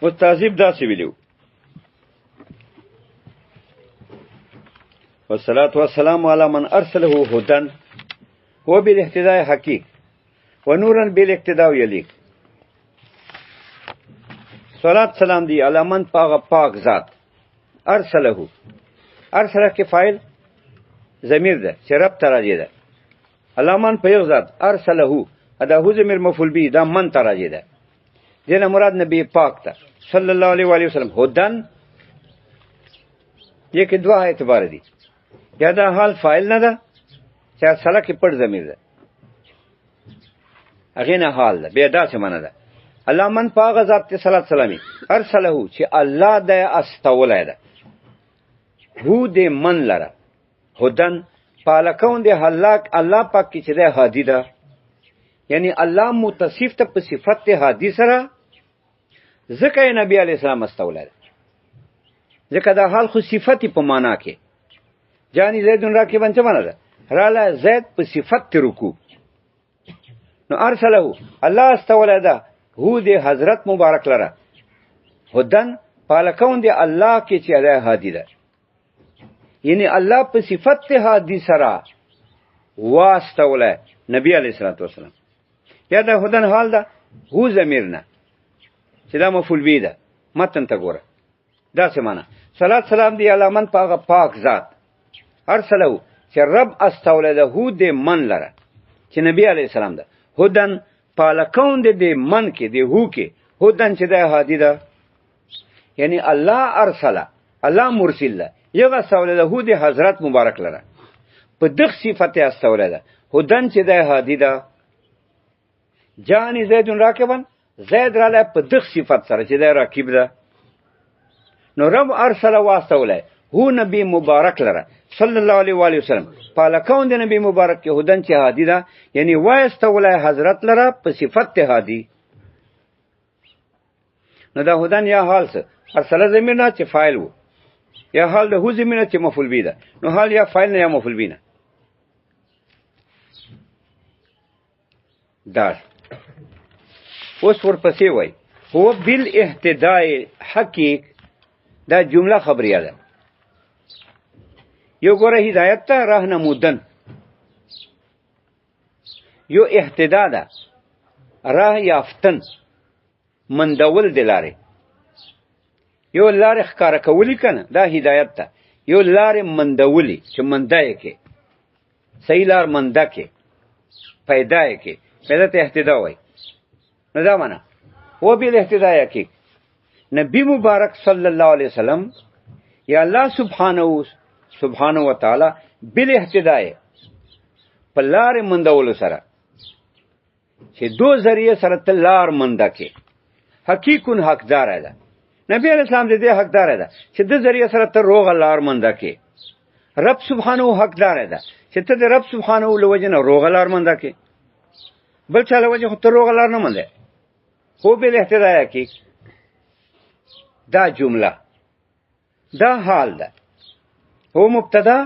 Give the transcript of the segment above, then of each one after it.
اوس تعذیب داسې ویلو والصلاة والسلام على من ارسله هدى وبالاهتداء حقيق ونورا بالاقتداء يليق. صلاة سلام دی علی من پاک ذات ارسله. ارسله کې فاعل ضمیر ده چې رب ته راځي ده. علی من په یو ذات ارسله دا هو ضمیر مفعول به دا من ته راځي ده. دینه مراد نبی پاک ته صلی الله علیه و وسلم هدن. یہ کې دوه اعتبار دي. یا دا حال فاعل نه ده چې ارسله کې پټ ضمیر ده. هغه نه حال ده بیا دا څه معنا ده. الله من پاک ذات ته صلوات سلامي ارسله چې الله د استولای ده. هو دې من لره هدن پالکون دې هلاک الله پاک کې چې ده هادي ده. یعنی الله متصف ته په صفت هادي سره ځکه نبی علی السلام استولای ده. ځکه دا حال خو صفتی په معنا کې جانی زیدون راکبن څه معنا ده. راله زید په صفت رکوع نو ارسله الله استولای ده. هو دې حضرت مبارک لره هدن پالکون دې الله کې چې ده هادي ده. یعنی الله په صفت هادي سره واستولای نبی علیہ الصلوۃ والسلام. یا دا هدن حال ده هو ضمیر نه چې دا مفعول به ده. متن ته ګوره دا څه معنا. صلوات سلام دی علی من پاک ذات ارسله چې رب استولای ده هو دې من لره چې نبی علیہ السلام ده. هدن پالکون دې من کې دې هو کې هدن چې ده هادي ده. یعنی الله ارسله الله مرسل ده یو استولای ده هو دې حضرت مبارک لره په دغه صفت استولای ده هدن چې ده هادي ده. جانی زیدون راکبن زید راله په دغه صفت سره چې ده راکب ده. نو رب ارسله واستولای هو نبی مبارک لره صلی الله علیه و وسلم پالکون د نبی مبارک کې هدن چې هادي ده. یعنی واستولای حضرت لره په صفت هادي. نو دا هدن یا حال څه ارسله ضمیر نه چې فاعل وو یا حال د هو ضمیر نه چې مفعول به ده. نو حال یا فاعل نه یا مفعول به نه دا. اوس ورپسې وای هو بالاهتداء حقیق دا جمله خبریه ده. یو ګوره هدایت ته راهنمودن یو اهتدا ده راه یافتن مندول دلاره یو لار ښکارا کولی کنه دا هدایت ته. یو لار مندولی چې منده کې صحیح لار منده کې پیدا کې پیدا ته اهتدا وای. نو دا معنا و بیل اهتدا کې نبی مبارک صلی الله علیه وسلم یا الله سبحانه و تعالی بیل اهتدا په لار مندول سره چې دو ذریعہ سره تلار منده کې حقیقون حقدار ده. نبی علیہ السلام دې حقدار ده چې د ذریعہ سره ته روغ لار منده کې. رب سبحانه حقدار ده چې ته د رب سبحانه لوجنه روغ لار منده کې. بل چاله وجه ته روغ لار نه منده. خو به اهتداء کې دا جمله دا حال ده. هو مبتدا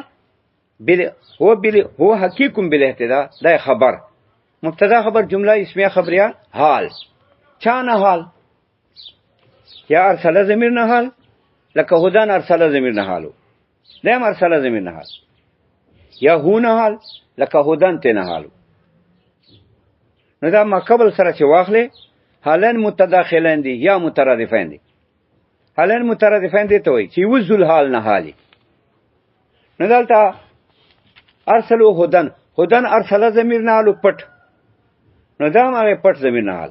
هو حقیق بالاهتداء دا خبر مبتدا خبر جمله اسمیه خبریه حال چانه حال یا ارسله ضمیر نه حال لکه هدن ارسله ضمیر نه حالو دیم ارسله ضمیر نه حال یا هو نه حال لکه هدن ته نه حالو. نو دا ما قبل سره چې واخلې حالن متداخلین دي یا مترادفین دي. حالن مترادفین دي ته وایي چې وذل حال نه حالي. نو دلته ارسلو هدن ارسله ضمیر نه حالو پټ. نو دا مغه پټ ضمیر نه حال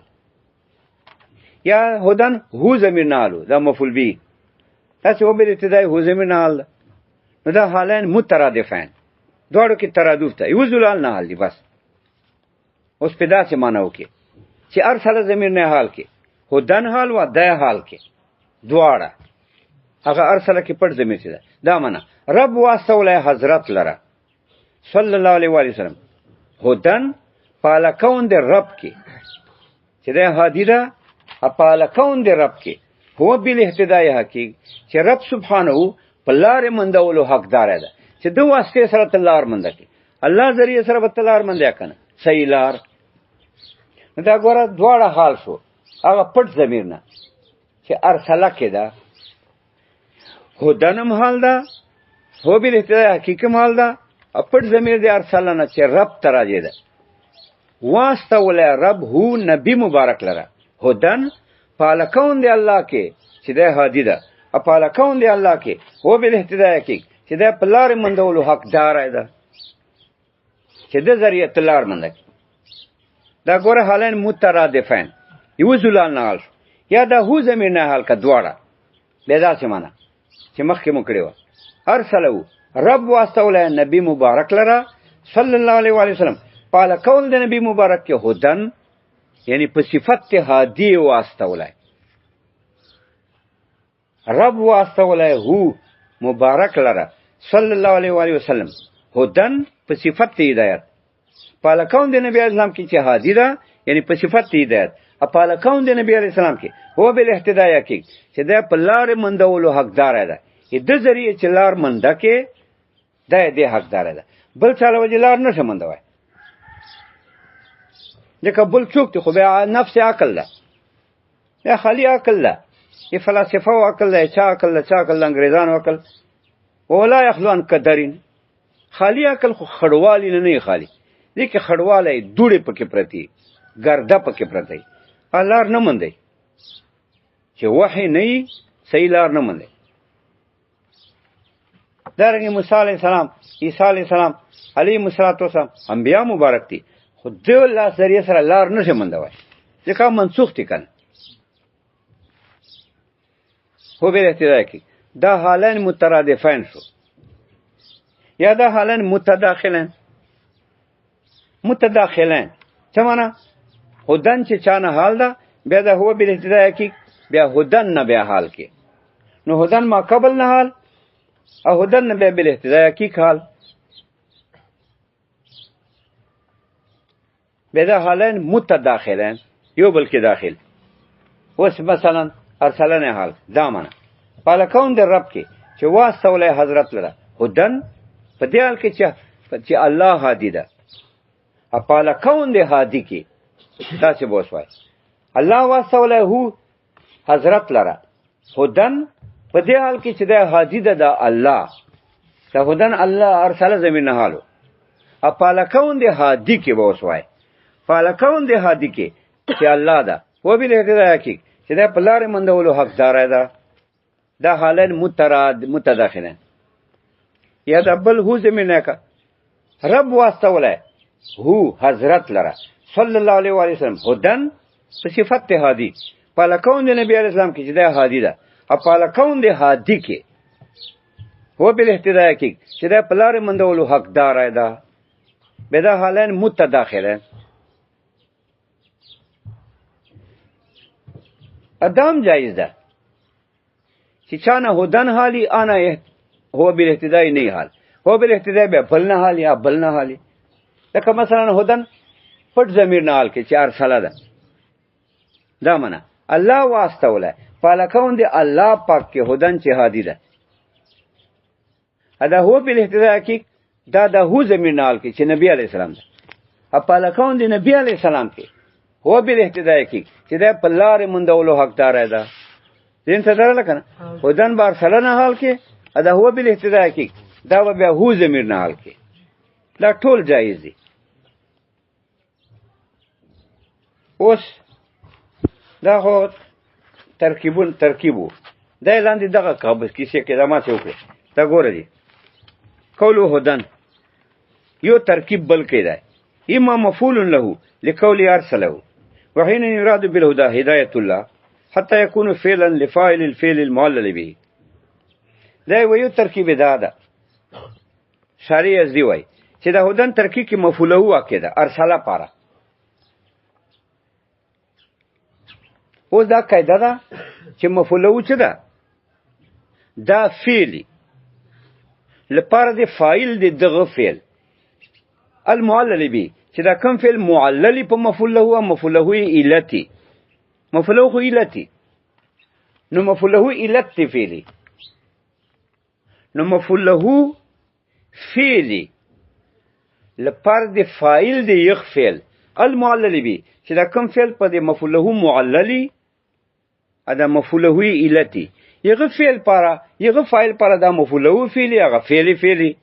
یا هدن هو ضمیر نه حالو دا مفعول به تاسو به ابتدای هو ضمیر نه حال. نو دا حالین مترادفین دوړو کې ترادف ته یو ذلال نه حال دي بس. اوس په داسې معنی وکي چې ارسله ضمیر نه حال کې هدن حال و د حال کې دواړه هغه ارسله کې پټ ضمیر ده. دا معنی رب واستولای حضرت لره صلی الله علیه و وسلم هدن پالکون د رب کې چې د هادي ده پالکون د رب کې هو بیل اهتداء حقیق چې رب سبحانه په لار مندولو حقدار ده چې دو واسطه سره تلار منده کې الله ذریعہ سره تلار منده کنه صحیح لار. دا ګوره دواړه حال شو هغه پټ ضمیر نه چې ارسله کې ده هدن هم حال ده هو بالاهتداء حقیقي هم حال ده پټ ضمیر دی ارسله نه چې رب ته راځي ده واستولی رب هو نبی مبارک لره هدن پالکون دی الله کې چې دی هادي ده پالکون دی الله کې هو بالاهتداء حقیق چې دی په لارې مندولو حقدار ده چې د ذریعه لار منده دا ګوره حالین مترادفین یو زلال نه حال یا دا هو ضمیر نه حال که دواړه بیا داسې معنی چې مخکې مو کړې وه ارسلو رب واستولی نبی مبارک لره صلی الله علیه وسلم پاله کول د نبی مبارک کې هدن یعنی په صفت هادی واستولی رب واستولی هو مبارک لره صلی الله علیه وسلم هدن په صفت هدایت پاله کول د نبی اسلام کې چې هادی ده یعنی په صفت هدایت پاله کول د نبی علیه السلام کې هو بالاهتداء کې چې دا په لارې مندولو حقدار ده د ذریعه چې لار منده کې دا دې حقدار ده بل چاله وجه لار نشه مندوای ځکه بل څوک ته خو بیا نفس عقل ده یا خالی عقل ده ای فلسفه او عقل ده چا عقل ده چا عقل انګریزانو عقل ولا یخلون قدرین خالی عقل خو خړوالی نه خالی دې کې خړواله دوړې پکې پرتی ګرده پکې پرتی لار نه مندي چې وحی نه صحیح لار نه مندي دارنګه موسی علیہ السلام عیسی علیہ السلام علیهم السلام انبیاء مبارک دي خو د الله ذریعہ سره لار نشه مندوي ځکه منسوخ دي کنه هو به اهتداء کی دا حالین مترادفین شو یا دا حالین متداخلین څه معنا هدن چې چانه حال ده بیا دا هو به اهتداء کی بیا هدن نه بیا حال کې نو هدن ما قبل نه حال او هدن نه بیا به اهتداء کی حال بیا دا حالین متداخلین یو بل کې داخل اوس مثلا ارسلنه حال دا معنا پالکون د رب کې چې واستوله حضرت لره هدن په دې حال کې چې الله هادي ده پالکون د هادي کې دا څه بوسوي الله واستوله هو حضرت لره هدن په دې حال کې چې د هادي ده د الله ته هدن الله ارسله زمين حالو پالکون د هادي کې بوسوي پالکون د هادي کې چې الله ده و به له کې چې دا په لارې مندولو حقدار ده دا حالین متداخلین یا دا بل هو زمینه که رب واستوله هو حضرت لره صلی الله علیه وسلم هدن په صفت هادی پالکون د نبی علیہ السلام کې چې دا هادی ده او پالکون د هادی کې هو به اهتداء کې چې دا په لارې مندولو حقدار ده به دا حالین متداخلین ادام جایز ده چې چانه هدن حالی آنا هو بالاهتداء نه حال هو بالاهتداء به بل نه حال یا بل نه حالی لکه مثلا هدن پټ ضمیر نه حال کې چار ساله ده دا معنا الله واستوله پالکون دی الله پاک کې هدن چې هادي ده ادا هو بالاهتداء کې دا هو ضمیر نه حال کې چې نبی علی السلام ده پالکون دی نبی علی السلام کې هو بالاهتداء کې چې دا په لارې مندولو حقدار ده دین ته درل کنه هدن بار سلنه حال کې ادا هو بالاهتداء کې دا بیا هو ضمیر نه حال کې دا ټول جایز دي اوس دا هو ترکیبو دا لاندې دغه قابل کیسه کې دا ما څه وکړه دا ګوره دي قولو هدن یو ترکیب بل کې ده اما مفعول له لقول ارسله وحين يراد بالهدى هدايه الله حتى يكون فعلا لفاعل الفعل المعلل به دا یو ترکیب ده شارع از دی وای چې دا هدن ترکیب کې مفعول هو واقع ده ارسله پاره اوس دا قاعده ده چې مفعول هو څه ده دا فعلی لپاره د فاعل د دغه فعل المعلل به چې دا کوم فعل معلل په مفعول له او مفعول له علتی مفعول له علتی نو مفعول له علت فعلی نو مفعول له فعلی لپاره د فاعل د یغ فعل المعلل به چې دا کوم فعل په د مفعول له معللی ادا مفعوله علتی یغه فعل پارا یغه فاعل پارا دا مفعوله فعل یغه فعل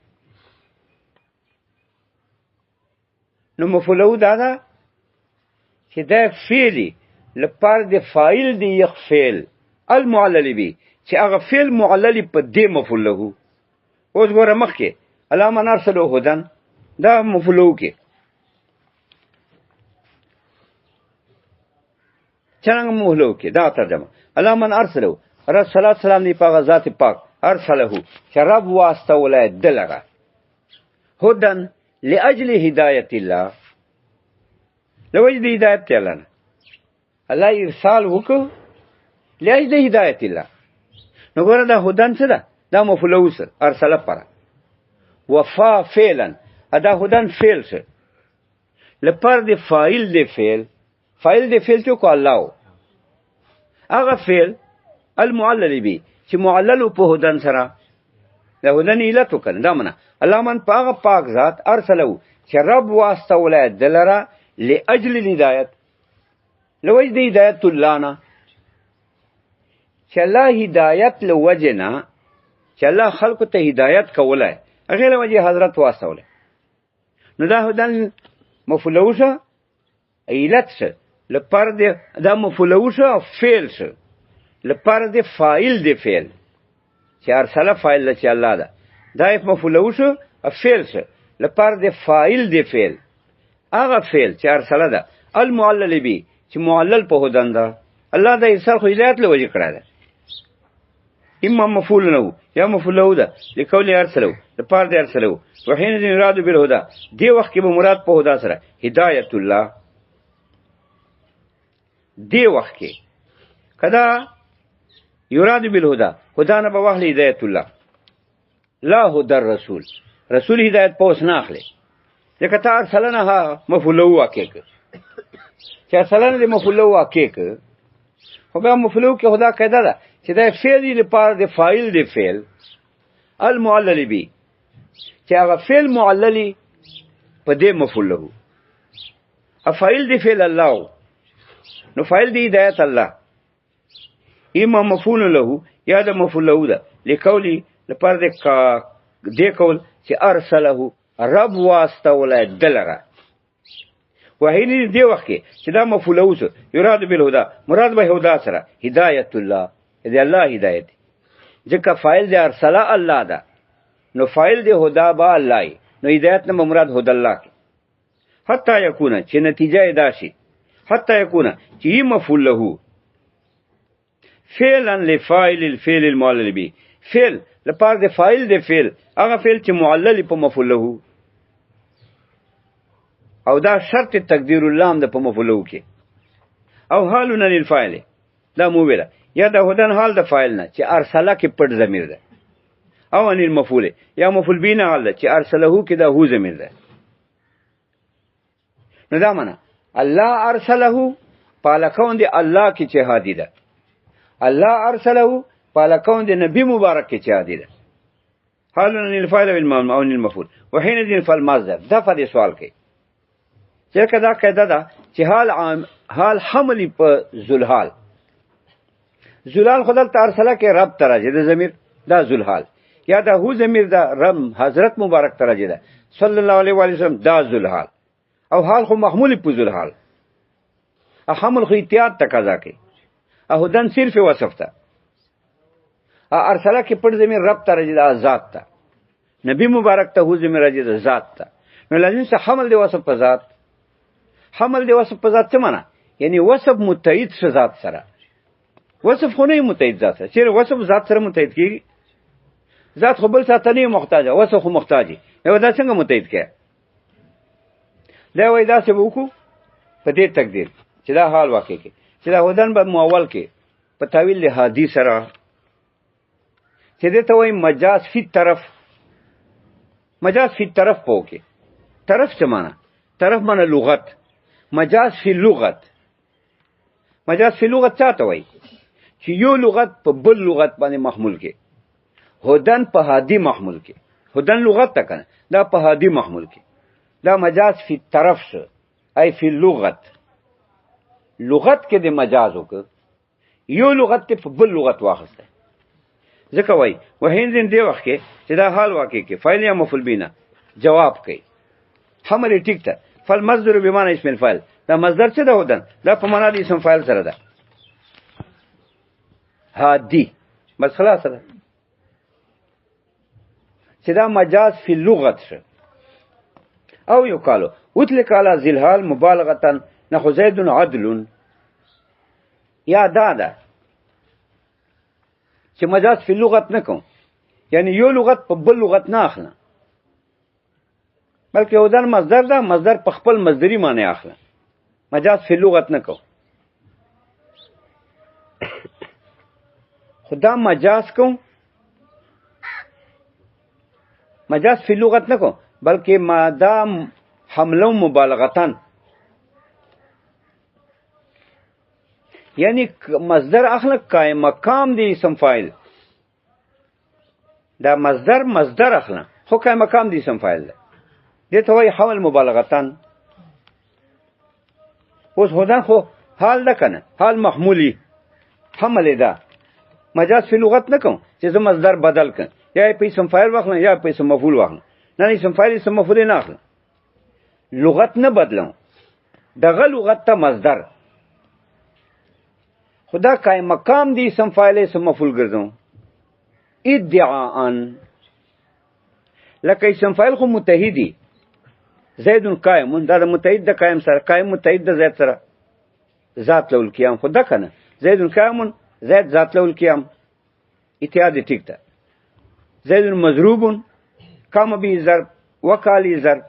نو مفعوله دا چې دا فعل لپاره د فاعل دی یغ فعل المعلل بی چې هغه فعل معلل په دې مفعوله اوس ګوره مخکې علامه نرسلو هدن دا مفعوله کې څنګه مفعوله کې دا ترجمه علامه ارسلو رسول الله سلام دی په ذات پاک ارسله شراب واسطه ولای دلغه هدن لاجل هدایت الله لوجد هدایت تعالی الله ارسال وکړو لاجل هدایت الله نو ګوره دا هدن څه ده دا مفعوله سره ارسله پر وفا فعلا ادا هدن فعل سره لپاره د فاعل د فعل چې کو الله هغه فعل المعلل بی چې معلل په هدن سره دا هدن علت وکړه دا منه الله من پاک ذات ارسلو چې رب واسطه ولای دلرا لاجل الهدایت لوجد هدایت الله نه چې الله هدایت لوجنا چې الله خلق ته هدایت کولای هغه لوجه حضرت واسطه ولای نو دا هدن مفعوله شه علت شه لپاره دا مفعوله شه فعل شه لپاره د فاعل د فعل چې ارسله فاعل چې الله ده دا مفعوله شو فعل شه لپاره د فاعل د فعل هغه فعل چې ارسله ده المعلل بی چې معلل په هدن ده الله د ارسال خو هدایت له وجه کړه ده اما مفعول نه یا مفعول ده لکول ارسلو لپاره د ارسلو وحين يراد بالهدى دی وخت کې به مراد په هدا سره هدایت الله دی وخت کې کدا یراد بالهدى خدا نه به واخلي هدایت الله لا هدى الرسول رسول هدایت پوس نه اخلي ځکه تا ارسلنها مفعوله واقع چې ارسلنه د مفعوله واقع خو بیا مفعوله کې خدا قاعده ده چې دا فعل لپاره د فاعل د فعل المعلل بی چې هغه فعل معلل په دې مفعوله فاعل د فعل الله نو فاعل د هدایت الله اما مفعول له یا د مفعول له ده لقولی لپاره د کول چې ارسله رب واسطه ولای دلره وحین دی وخت چې دا مفعول له یراد بالهدى مراد به هدا سره هدایت الله دې الله هدایت ځکه فاعل د ارسله الله ده نو فاعل د هدا با الله نو هدایت نه مراد هدا الله حتی یکونه چې نتیجه داشي حتی یکونه چې مفعول له فعلا لفاعل الفعل المعلل به فعل لپاره د فاعل د فعل هغه فعل چې معلل په مفعول له او دا شرط تقدیر اللام د په مفعول له کې او حالنا للفاعل دا مو ویلا یا د هدن حال د فاعل نه چې ارسله کې پټ ضمیر ده او ان المفعول یا مفعول به نه حال چې ارسله کې دا هو ضمیر ده نو دا معنا الله ارسله پالکون دی الله کې چې هادي ده الله ارسله پالکون دی نبی مبارک کې چې هادي ده حالنا للفاعل والمفعول او المفعول وحين ذي فالمصدر دا فدي سوال کوي چې کدا قاعده ده چې حال حمل په ذوالحال ذوالحال خدای ارسله کې رب ترجه د ضمیر دا ذوالحال یا دا هو ضمیر دا رب حضرت مبارک ترجه ده صلی الله علیه و سلم دا ذوالحال او حال خو محمول په ذوالحال حمل خو احتیاط تقاضا کوي او دن صرف وصف ته ارسله کې پر ضمیر رب ترجه ده ذات ته نبی مبارک ته هو ضمیر راجه ده ذات ته نو لازم څه حمل دی وصف په ذات حمل دی وصف په ذات څه معنا یعنی وصف متعید څه ذات سره وصف خو نه متعید ذات سره چیرې وصف ذات سره متعید کیږي ذات خو بل څه نه محتاج وصف خو محتاج یو دا څنګه متعید کړي دا وای دا څه وکړو په دې تقدیر چې دا حال واقع کې چې دا هدن به مؤول کې په تعویل له حدیث سره چې دې ته وای مجاز فی طرف مجاز فی طرف پوکې طرف څه معنا طرف معنا لغت مجاز فی لغت مجاز فی لغت څه وای چې یو لغت په بل لغت باندې محمول کې هدن په هادي محمول کې هدن لغت تا کنه دا په هادي محمول کې دا مجاز فی طرف شو ای فی لغت لغت کې د مجاز وک یو لغت ته په بل لغت واخسته ځکه وای وهندین دی وخت کې چې دا حال واقع کې فاعل یا مفعول به نه جواب کوي حمل ټیک ته فالمصدر بمعنى اسم الفاعل دا مصدر څه ده هدن دا په معنا د اسم فاعل سره ده هادي بس خلاص ده چې دا مجاز فی اللغت شه او یو قالو اطلق على ذی الحال مبالغه نحو زید عدل یا دا ده چې مجاز فی اللغت نه کوم یعنی یو لغت په بل لغت نه اخلم بلکې هدن مصدر ده مصدر په خپل مصدری معنی اخلم مجاز فی اللغت نه کوم خدا مجاز کوم مجاز فی اللغت نه کوم بلکې مادام حمله مبالغتن یعنی مصدر اخلق قائم مقام دی اسم فاعل دا مصدر اخلق خو قائم مقام دی اسم فاعل دی ته وای حمل مبالغتن اوس هدن خو حال ده کنه حال محمولی حمل ده مجاز فی لغت نه کوم چې زه مصدر بدل کړم یا په اسم فاعل واخلم یا په اسم مفعول واخلم نه اسم فاعل اسم مفعول نه اخلم لغت نه بدلم دغه لغت ته مصدر خدا قائم مقام دی اسم فاعل اسم مفعول ګرځم ادعاء لکه اسم فاعل خو متحدی زید قائم دا د متحد د قائم سره قائم متحد د زید سره ذات له القيام خدا کنه زید قائم زید ذات له القيام اتحاد ټیک ده زید مضروب قام به ضرب وکالی ضرب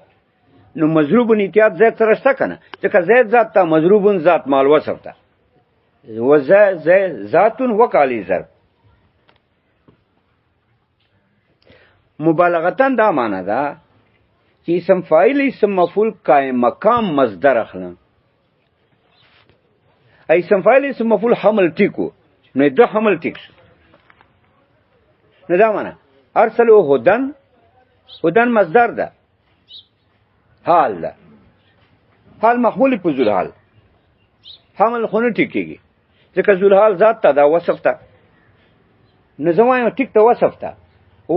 نو مضروب اتحاد زید سره شته کنه ځکه زید ذات ته مضروب ذات مال وصف ته ذات وکالی ضرب مبالغتن دا معنی ده چې اسم فاعل اسم مفعول قائم مقام مصدر اخلم اسم فاعل اسم مفعول حمل ټیکو نو دا حمل ټیک نو دا معنی ارسلو هدن مصدر ده حال ده حال محمول په ذل حال حمل خونه ټیکيږي ځکه ذل حال ذات ته دا وصف ته نظام ټیک ته وصف ته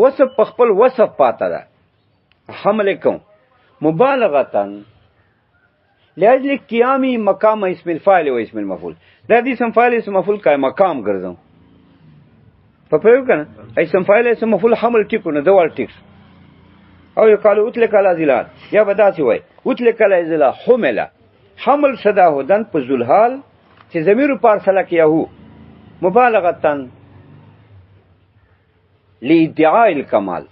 وصف په خپل وصف پاته ده حمل کوم مبالغتن لاجل قیامی مقام اسم الفاعل و اسم المفعول دا دې اسم فاعل اسم مفعول کا مقام ګرځم په پوهیږئ کنه اسم فاعل اسم مفعول حمل ټیکو نه دوال ټیک او یقالو اطلق علی ذلال یا بداسي وای اطلق علی ذلال حمل صدا هدن په ذلحال چې ضمیر پارسله کیهو مبالغتن لادعاء الکمال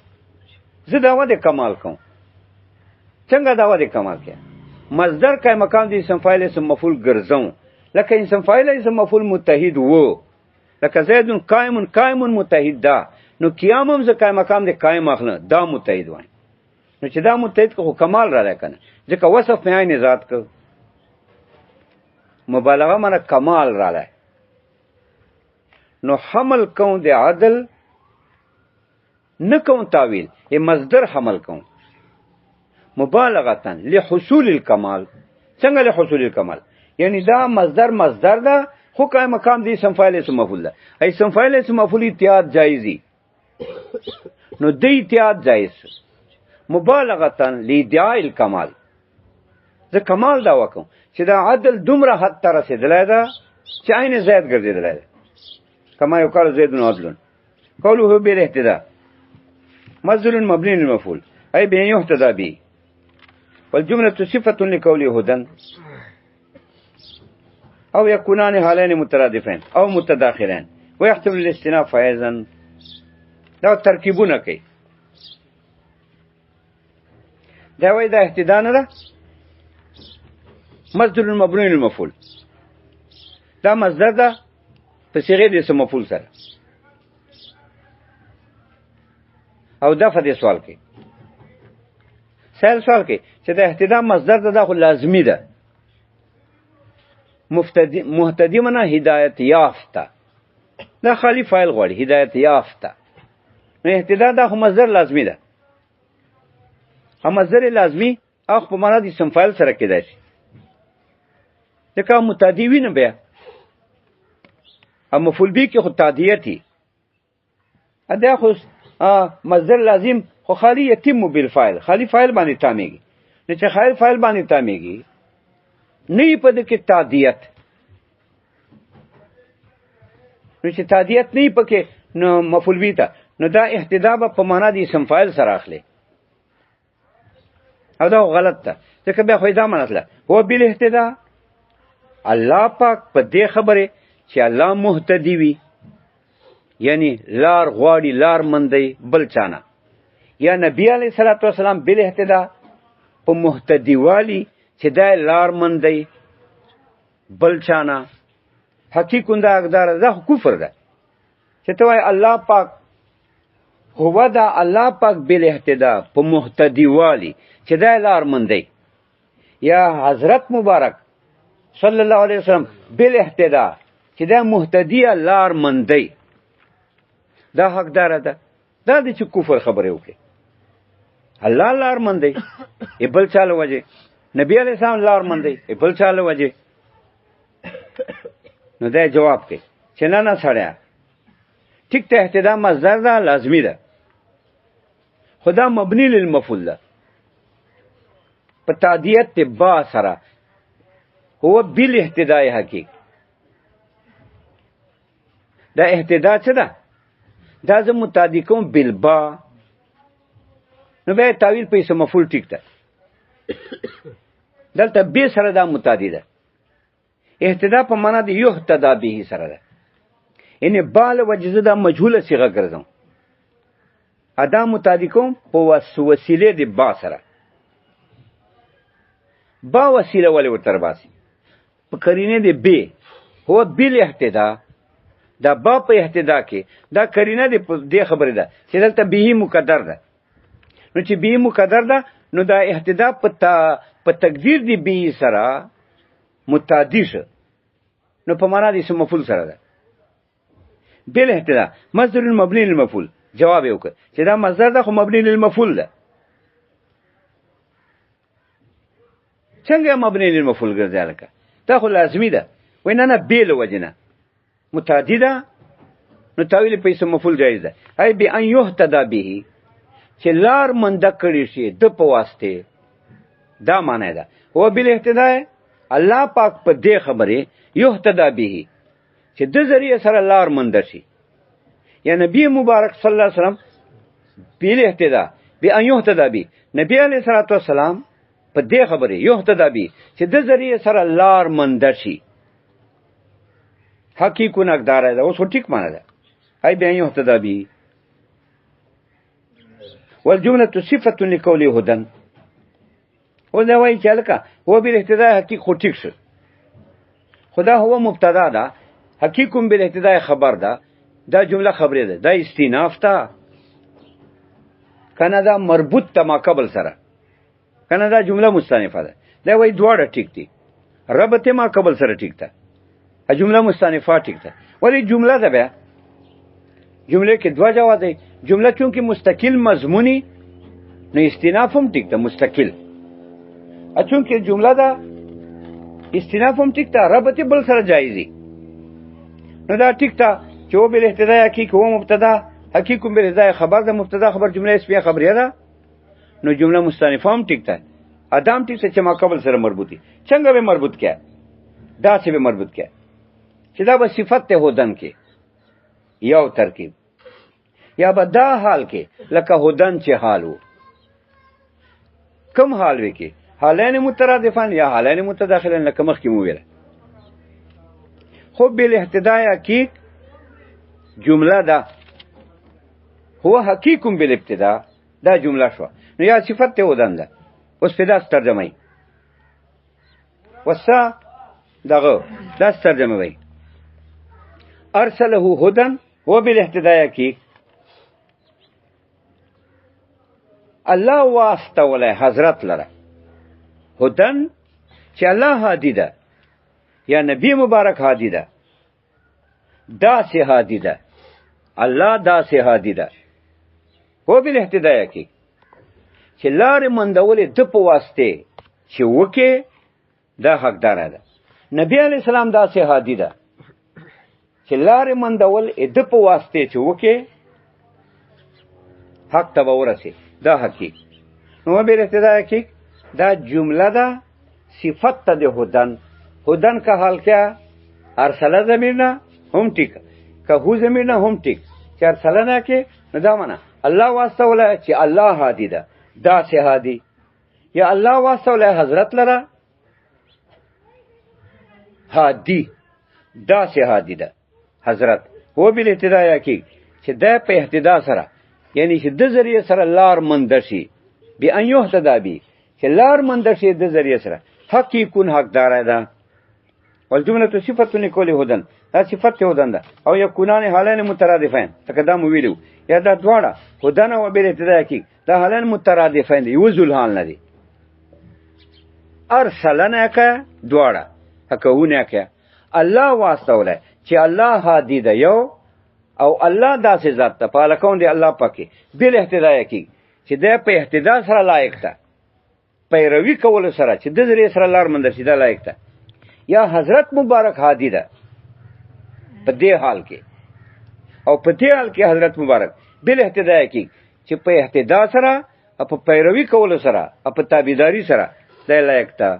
زه دعوه د کمال کوم څنګه دعوه د کمال کې مصدر کا مقام دی اسم فاعل اسم مفعول ګرځم لکه اسم فاعل اسم مفعول متحد وو لکه زید قائم متحد دا نو قیامم ز کا مقام دی قائم اخله دا متحد وای نو چې دا متحد کو کمال را راکنه ځکه وصف نه عین ذات کو مبالغه معنی کمال را لای نو حمل کوم د عدل نکون تاویل ای مصدر حمل کون مبالغتن لحصول الکمال څنګه لحصول الکمال یعنی دا مصدر دا خو قائم مقام دی اسم فاعل اسم مفعول ده اسم فاعل اسم مفعول اتحاد جایزی نو دی اتحاد جایز مبالغتن لادعاء الکمال زه کمال دا وکم چې دا عدل دومره حد ته رسیدلی ده چې عین زید ګرځیدلی ده کما یقال زید عدل قوله بالاهتداء مصدر مبني للمفعول أي بأن يهتدى به والجملة صفة لقوله هدى أو يكونان حالين مترادفين أو متداخلين ويحتمل الاستئناف فائزا دا ترکیبونه کوي دا وای دا اهتداء نه ده مصدر مبني للمفعول دا مصدر ده په صيغه د اسم مفعول سره او دفع دې سوال کې سوال کې چې د اهتداء مصدر ده خو لازمی ده مهتدی معنا هدایت یافته دا خالی فاعل غواړي هدایت یافته نو اهتداء ده خو مصدر لازمی ده هم مصدر لازمی اخ په معنا د اسم فاعل سره کېدای شي ځکه متعدی وینه بیا مفعول به کې خو تعدیتی ادا خو مصدر لازم خو خالی یتم بالفاعل خالی فاعل باندې تامیږي نه چې خالی فاعل باندې تامیږي نه په دې کې تعدیت نو چې تعدیت نه پکې نو مفعول به ته نو دا احتدا په معنا د اسم فاعل سره اخلي او دا غلط ده ځکه بیا خو دا مطلب هو بل احتدا الله پاک په دې خبره چې الله مهتدی وي یعنی لار غواړي لار مندي بل چانه یا نبی علیہ الصلوۃ والسلام بل احتدا په مهتدی والی چې دا لار مندي بل چانه حقیقت دا اقدار ده کفر ده چې ته وای الله پاک هو دا الله پاک بل احتدا په مهتدی والی چې دا لار مندي یا حضرت مبارک صلی الله علیه وسلم بل احتدا چې دا مهتدی لار مندي دا حقدار ده دا د چې کفر خبره وکړي الله لار مندي بل چاله وجه نبی علیہ السلام لار مندي بل چاله وجه نو دا جواب کوي چې نه سړیا ټیک ته احتدا مصدر ده لازمی ده خدا مبنی للمفعول ده په تعدیت با سره هو بل احتداء حقیق دا احتدا څه ده دا زه متعدی کوم بالبا نو بیا تعویل په اسم مفعول ټیک ده دلته به سره دا متعدی ده احتدا په معنا د یحتدا به سره ده یعنی بال وجزه دا مجهوله صيغه ګرځم ادا متعدی کوم په وسیله د با سره با وسیله ولې ورتر باسي په قرینه د به هو بل احتدا دا با په احتدا کې دا قرینه د خبره ده چې دلته به مقدر ده نو چې به مقدر ده نو دا احتدا په تقدیر دی به سره متعدی شه نو په معنا د اسم مفعول سره ده بل احتدا مصدر مبني للمفعول جواب یو چې دا مصدر ده خو مبني للمفعول ده څنګه مبني للمفعول ګرځي لکه دا خو لازمی ده وینا نه بیل وجنه متعدده نو تعویل په اسم مفعول جایز ده ای بی ان یحتدا به چې لار منده کړی شي د په واسطه دا معنی ده هو بل احتدا الله پاک په دې خبره یحتدا به چې د ذریعہ سره لار منده شي یا نبی مبارک صلی الله علیه وسلم بل احتدا بی ان یحتدا به نبی علیہ الصلوۃ والسلام په دې خبره یحتدا به چې د ذریعہ سره لار منده شي حقیقت اقدار ده اوس ټیک معنی ده ای بی ان یحتدا به والجمله صفه لقول هدن ودا وای چې لکه هو بل احتدا حقیقت خو ټیک شو خدا هو مبتدا ده حقیقت بل احتدا خبر ده دا جمله خبره ده دا استیناف تا کنه دا مربوط تا ما قبل سره کنه دا جمله مستانفه ده دا وای دواړه ټیک دي ربط ما قبل سره ټیک ده ا جمله مستانفه ټیک ده ولی جمله ده بیا جمله کې دوا جواب دی جمله چونکه مستقل مضمونی نو استیناف هم ټیک ده مستقل ا چونکه جمله ده استیناف هم ټیک ده ربط بل سره جایزي نو دا ټیک ده چې و بل احتدا حقیقت هو مبتدا حقیقت بل احتدا خبر ده مبتدا خبر جمله اسمیه خبریه ده نو جمله مستانفه هم ټیک ده ادم ټیک چې ما قبل سره مربوطي څنګه به مربوط کړه دا څه به مربوط کړه چې دا به صفت ته هدن کې یو ترکیب یا به دا حال کې لکه هدن چې حال وو کم حال وی کې حالین مترادفان یا حالین متداخلین لکه مخکې مو ویل خو بل احتدا حقیق جمله ده هو حقیق بل ابتدا دا جمله شو نو یا صفت ته هدن ده اوس په داس ترجمه وسا دغه داس ترجمه وای ارسله هدن و بالاهتداء کی الله واسطه ولای حضرت لره هدن چې الله هادی ده یا نبی مبارک هادی ده دا سه هادی ده الله دا سه هادی ده و بالاهتداء کی چې لار مندولې د په واسطه چې وکه دا حقدار ده نبی علی السلام دا سه هادی ده چې لارې مندول د په واسطه چې وکې حق ته به ورسې دا حقیق نو بیر ابتدا حقیق دا جمله ده صفت ته د هدن که حال کیا ارسله ضمیر نه هم ټیک که هو ضمیر نه هم ټیک چې ارسله نه کې نو دا معنا الله واسطه ولا چې الله هادي ده دا سه هادي یا الله واسطه ولا حضرت لره هادي دا سه هادي ده حضرت هو بل ابتدا کی چې دا په اهتدا سره یعنی چې د ذریعہ سره لار مندشي بی ان یهتدا بی چې لار مندشي د ذریعہ سره حقیقون حقدار ده والجمله صفه لكل هدن دا صفت هدن ده او یکونان حالین مترادفین تقدم ویلو یا دا دواړه هدن او بل ابتدا کی دا حالین مترادفین دی وذل حال نه دي ارسلنا کا دواړه حقونه کا الله واسطه ولا چې الله هادي ده یو او الله داسې ذات ته پالکون دی الله پاکي بل اهتدا کی چې د په اهتدا سره لایق ده پیروي کول سره چې د ذریعہ سره لار مندر شي دا لایق ده یا حضرت مبارک هادي ده په دې حال کې او په دې حال کې حضرت مبارک بل اهتدا کی چې په اهتدا سره او په پیروي کول سره او په تابعداري سره دا لایق ده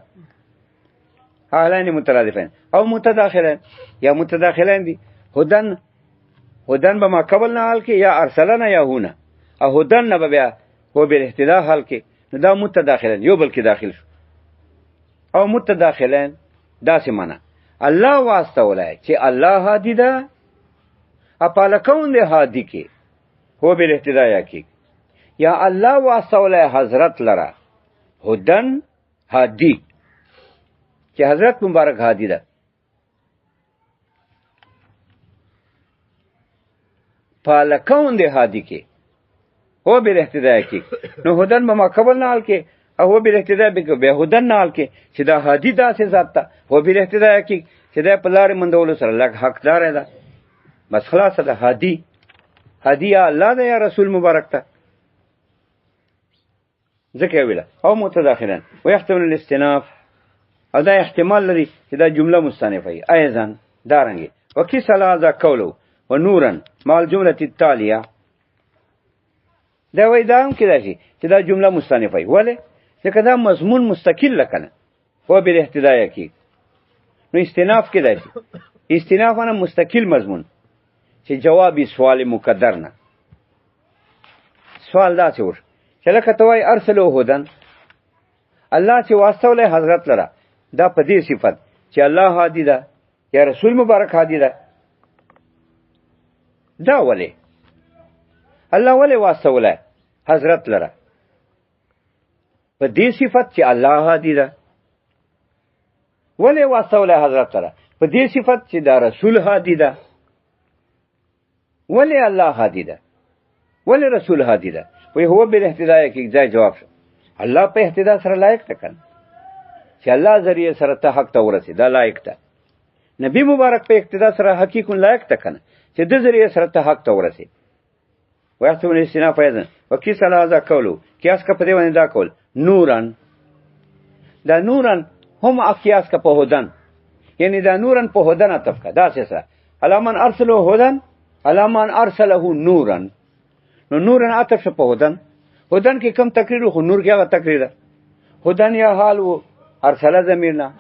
حالین مترادفین او متداخلین یا متداخلین دی هدن به ما قبل نه حال کې یا ارسلنا یا هونه او هدن نه بیا هو بل اهتدا حال کې دا متداخلین یو بل کې داخل شو او متداخلین دا سمانا الله واسطه ولای چې الله هادي ده اپالکون دی هادي کې هو بل اهتدا یا کې یا الله واسطه ولای حضرت لرا هدن هادي چې حضرت مبارک هادي ده پالکون دی هادي کې هو بل اهتدا کې نو هدن به ما قبل نه حال کې او هو بل اهتدا به هدن نه حال کې چې دا هادي داسې ذات ته هو بل اهتدا کې چې دا په لارې مندولو سره لږ حقدار ده بس خلاص ده هادي یا الله ده یا رسول مبارک ته ځکه ویله او متداخلن ويحتمل الاستناف او دا احتمال لري چې دا جمله مستنفه ای ایزن دارنګي وکیس هذا قوله ونورا مع الجمله التاليه دا وای دا هم کېدای شي چې دا جمله مستنفه ای ولې ځکه دا مضمون مستقل لکنه هو بل اهتدا کی نو استناف کېدای شي استناف نه مستقل مضمون چې جوابي سوال مقدر نه سوال دا څه ور چې لکه توای ارسلو هدن الله چې واسطه له حضرت لره دا په دې صفت چې الله هادي ده یا رسول مبارک هادي ده دا ولی الله ولی واسطه له حضرت لره په دې صفت چې الله هادي ده ولی واسطه له حضرت لره په دې صفت چې دا رسول هادي ده ولی الله هادي ده ولی رسول هادي ده وی هو بل اهتدا کې ځای جواب شو الله په اهتدا سره لایق ده کنه چې الله ذریعہ سره ته حق ته ورسې دا لایق ده نبی مبارک په اقتدا سره حقیقون لایق ده کنه چې د ذریعہ سره ته حق ته ورسې وایته ونې سینا فیضن وکیس هذا قولو قیاس کا په دې باندې دا کول نورن دا نورن هم قیاس کا په هدن یعنی دا نورن په هدن عطف کا دا څه علامن ارسلو هدن علامن ارسله نورن نو نورن عطف په هدن کې کم تقریر خو نور کې هغه تقریر هدن یا حال و ارسله زمیرنا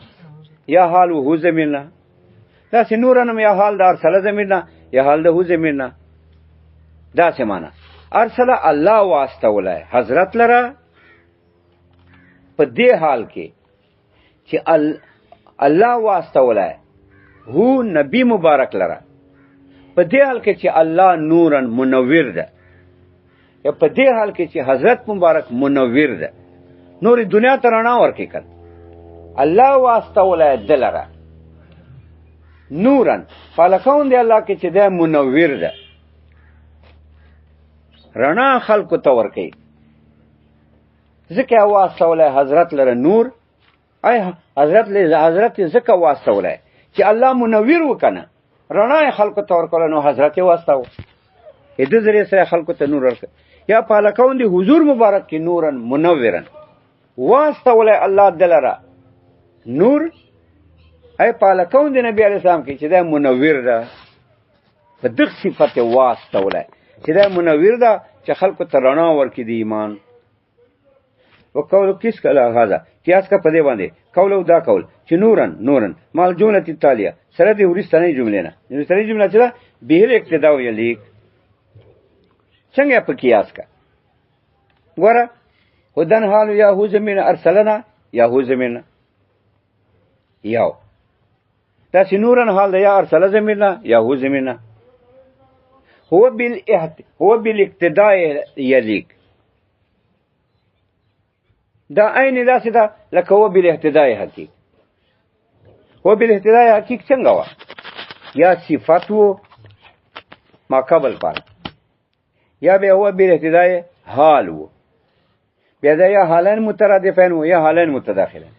یا حال و هو زمیرنا دا سی نورن یا حال دا ارسله زمیرنا یا حال دا هو زمیرنا دا سی معنی ارسله الله واسطه ولای حضرت لرا په دې حال کې چې الله واسطه ولای هو نبی مبارک لرا په دې حال کې چې الله نورن منور ده یا په دې حال کې چې حضرت مبارک منور ده نور دنیا ته رڼا ورکړي کړ الله واسطه ولای دلره نورن فلکون دی الله کې چې ده منور ده رڼا خلق ته ورکړي ځکه واسطه ولای حضرت لره نور ای حضرت ځکه واسطه ولای چې الله منور وکنه رڼا خلق ته ورکړه نو حضرت واسطه و دې ذریعہ سره خلق ته نور ورکړه یا پالکون دی حضور مبارک کی نورن منورن واسطه ولای الله دلره نور ای پالکون دی نبی علیہ السلام کی چې دا منور ده په دغه صفت واستوله چې دا منور ده چې خلکو ته رڼا ورکړي د ایمان. وقول کس کلا هذا قیاس کا پدې باندې قولو دا قول چې نورن مال جمله التاليه سره د ورستنی جمله نه ورستنی جمله چې به اقتدا ویلیک څنګه په قیاس کا ګوره ودن حال یاهو زمین ارسلنا یاهو زمین یاو دا چې نورن حال د یا ارسل زمین یاهو زمین هو بالاقتداء یلیک دا عین داسې ده لکه هو بالاهتداء حقیق. هو بالاهتداء حقیق څنګه وه؟ یا صفت و ما قبل پاره یا بیا هو بالاهتداء حال و بیا دا یا حالین مترادفین و یا حالین متداخلین.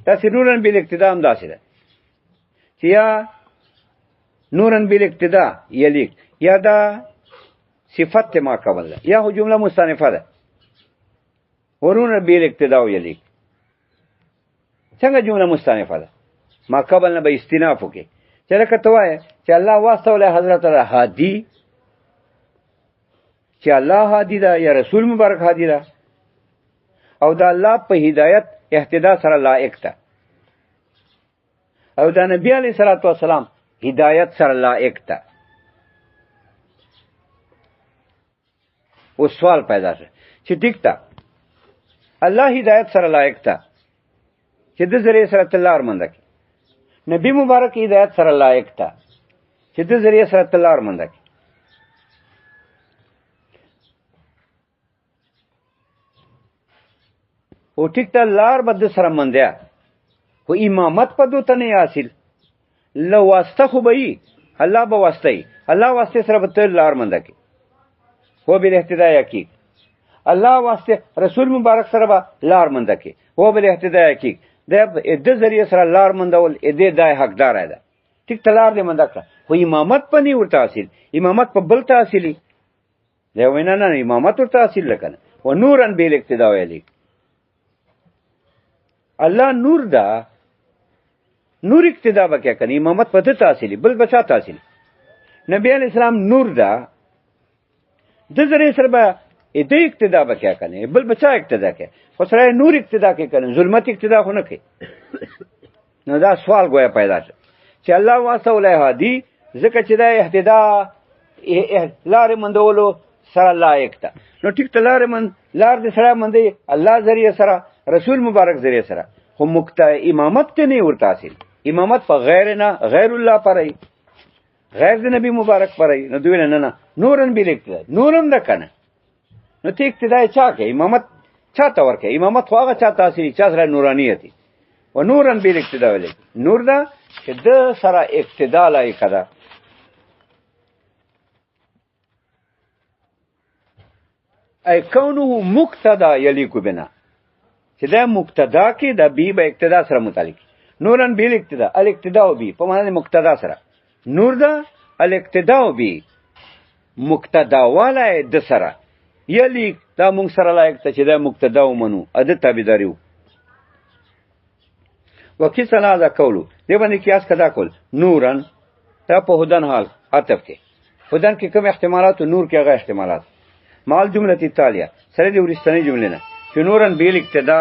داسې نورن بالاقتداء هم داسې ده چې یا نورن بالاقتداء یلیک یا دا صفت ما قبل ده یا خو جمله مستانفه ده ورونه بیل اقتداء یلیک. څنګه جمله مستانفه ده ما قبل نه به استیناف وکي چې لکه ته وایې چې الله واسطه له حضرت هادي چې الله هادي ده یا رسول مبارک هادي ده او دا الله په هدایت اهتدا سره لایق ده او دا نبی علیه الصلاۃ والسلام هدایت سره لایق ده. او سوال پیدا شي چې ټیک ده الله هدایت سره لایق ده چې د ذریعه سره تلار منده کی نبی مبارک هدایت سره لایق ده چې د ذریعه سره تلار منده کی. او ټیک ته لار بد سره منده خو امامت په دوته نه حاصل لو واسطه خو به الله به واسطه الله واسطه سره به تل لار منده کی هو به اهتداء کی الله واسطه رسول مبارک سره به لار منده کی هو به اهتداء کی د ذریعه سره لار مندول دې دای حقدار ده. ټیک ته لار دې منده کړه خو امامت په نه ورته حاصل امامت په بل ته حاصلي دی وینا نه امامت ورته حاصل لکنه و نورن بیل اقتدا ویلی الله نور ده نور اقتدا بکیا کنه امامت په ته حاصلي بل بچا ته حاصلي. نبی علیہ السلام نور ده د ذریعه سره به دې اقتدا بکیا کنه بل بچا اقتدا کې خو سره نور اقتدا کې کنه ظلمت اقتدا خو نه کوي. نو دا سوال گویا پیدا شو چې الله واسطه ولای هادي ځکه چې دا اهتدا لار مندولو سره لایق ده. نو ټیک ته لار دې سره مندي الله ذریعه سره رسول مبارک ذریعه سره خو امامت ته نه ورته حاصل امامت په غیر نه غیر الله پرای غیر د نبی مبارک پرای. نو دوی نه نورن بیل اقتدا نورم ده کنه نو ته اقتدا چا کې امامت چا ته ورکه امامت خو هغه چا تاثیر چا سره نورانیت و نورن بیل اقتدا ولې نور ده چې د سره اقتدا لایق ده. ای کونه مقتدا یلیکو بنا چې دا مقتدا کې د بی به اقتدا سره متعلق نورن بیل اقتدا الاقتدا و بی په معنی مقتدا سره نور ده الاقتدا و بی مقتدا والا د سره یلیک دا مونږ سره لایق ته چې دا مقتدا ومنو اده تابعداري وکي سنا دا قولو دی باندې قیاس کدا کول نورن تا په هدن حال عطف کې هدن کې کوم احتمالات او نور کې هغه احتمالات مال جمله التاليه سره دی ورستنی جمله نه چې نورن بیل اقتدا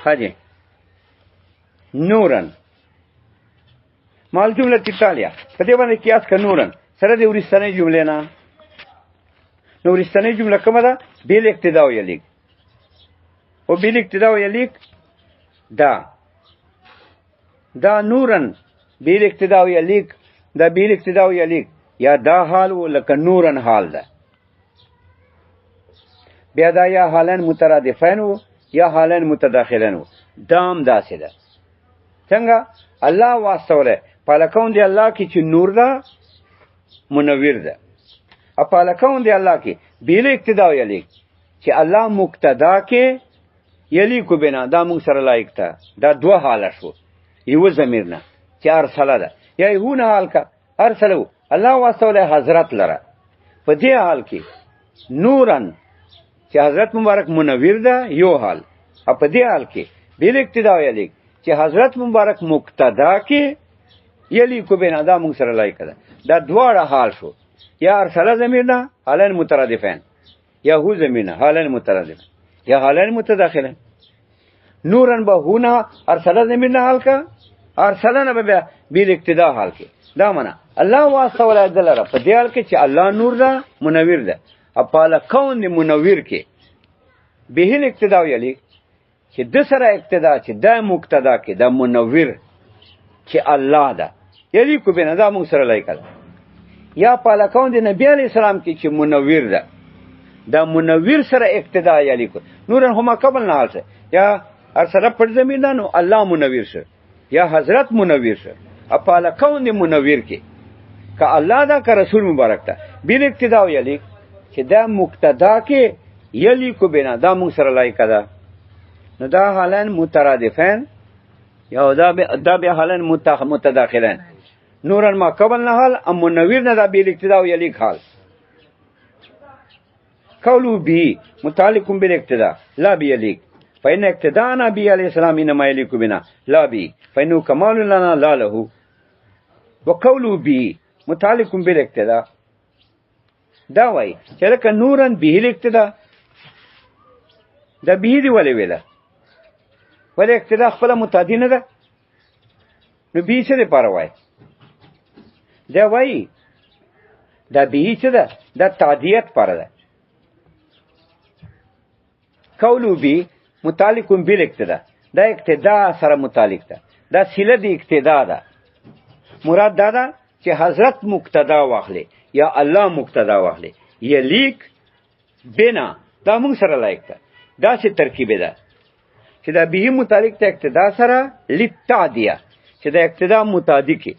خاجه نورن مال جمله التاليه په دې باندې قیاس ک نورن سره دی ورستنی جمله نه نو ورستنی جمله کومه ده بیل اقتدا یلیک او بیل اقتدا یلیک دا نورن بیل اقتدا یلیک دا بیل اقتدا یلیک یا دا حال ولک نورن حال ده بیا دا یا حالن مترادفین یا حالن متداخلین دام داسې ده څنګه الله واسطه پالکون دی الله کی چې نور ده منور ده اپالکون دی الله کی بیل اقتدا یلیک چې الله مقتدا کې یلیکو بنا دا مونږ سره لایق ده. دا دوه حاله شو یو ضمیر نه چې ارسله ده یا یو حال کا ارسلو الله واسطه حضرت لره په دې حال کې نورن چې حضرت مبارک منور ده یو حال، په دې حال کې بیل اقتدا یلی چې حضرت مبارک مقتدا کې یلی کو بنا دا موږ سره لایق ده. دا دواړه حال شو، یا ارسله زمیرنا حالین مترادفین، یا هو زمیرنا حالین مترادفین، یا حالین متداخلین. نورن به هونا ارسله زمیرنا حال کا، ارسله نه به بیل اقتدا حال کې. دا معنا الله واسطه ولایت دلاره په دې حال کې چې الله نور ده منور ده، اپاله کون دی منور کې به اقتدا یلی چې د سره اقتدا چې د مقتدا کې د منور چې الله ده یلی کو بنا دا موږ سره لایق ده. یا پاله کون دی نبی علی السلام کې چې منور ده، دا منور سره اقتدا یلی کو نورن هما قبل نه حال یا ارسله پر زمیندانو الله منور شه یا حضرت منور شه، اپاله کون دی منور کې که الله دا که رسول مبارک ده بیل اقتدا یلی چې دا مقتدا کې یلی کو بنا دا موږ سره لایق ده. نو دا حالین مترادفین یا دا به حالین متداخلین. نورن ما قبل نه حال ام منور نه دا بیل اقتدا یلی حال. قولو بی متعلق بال اقتدا لا بیلیک فإن اقتداءنا بی علیہ السلام انما یلیک بنا لا بی فإنه کمال لنا لا له. وقولو بی متعلق بالاقتدا دا وای چې لکه نورن به الاقتدا دا به دی ولې ویله ولې اقتدا خپل متعدی نه ده نو به څه لپاره وای دا وای دا به څه ده دا تعدیت پر ده. قولو بی متعلق بالاقتدا دا اقتدا سره متعلق ده، دا صله د اقتدا ده. مراد دا ده چې حضرت مقتدا واخلي یا الله مقتدا واخلي یلیک بنا دا موږ سره لایق ده. دا چې ترکیب ده چې دا به متعلق ته اقتدا سره للتعدیه چې دا اقتدا متعدی کې